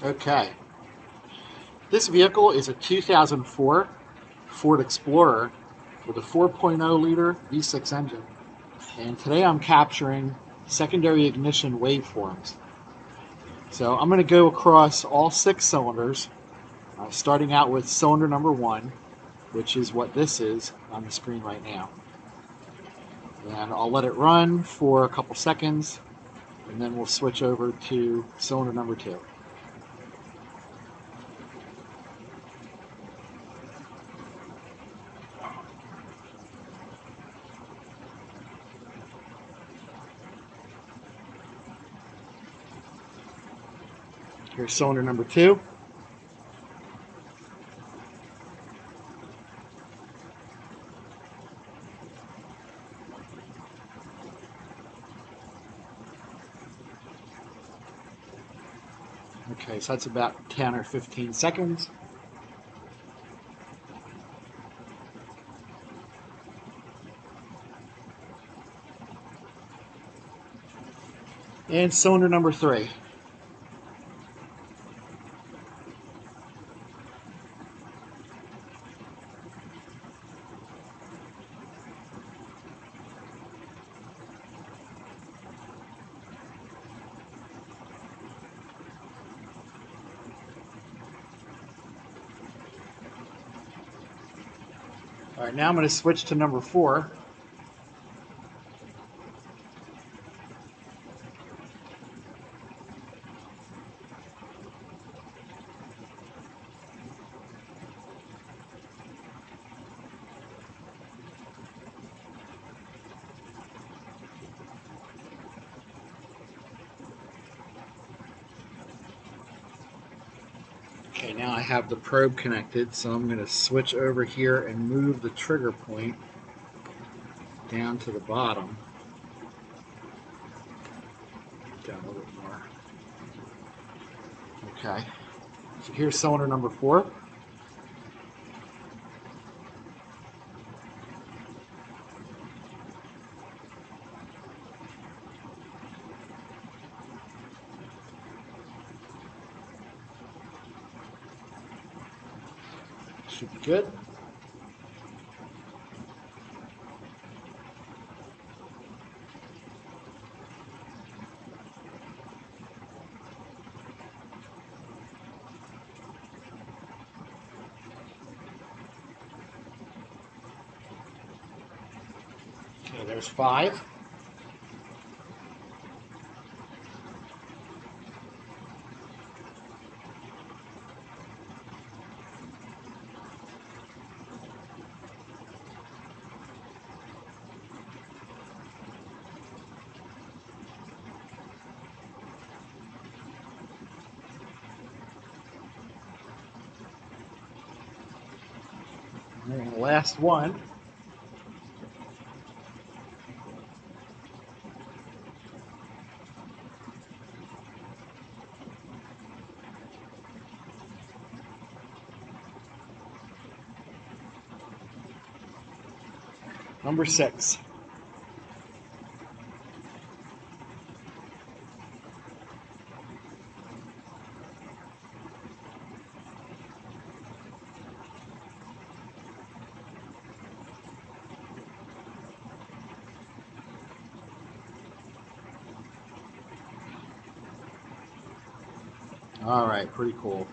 Okay, this vehicle is a 2004 Ford Explorer with a 4.0 liter V6 engine. And today I'm capturing secondary ignition waveforms. So I'm going to go across all 6 cylinders, starting out with cylinder number 1, which is what this is on the screen right now. And I'll let it run for a couple seconds, and then we'll switch over to cylinder number 2. Here's cylinder number 2. Okay, so that's about 10 or 15 seconds. And cylinder number 3. All right, now I'm going to switch to number 4. Okay, now I have the probe connected, so I'm going to switch over here and move the trigger point down to the bottom. Down a little bit more. Okay, so here's cylinder number 4. Should be good. Okay, there's 5. And the last one. Number 6. All right, pretty cool.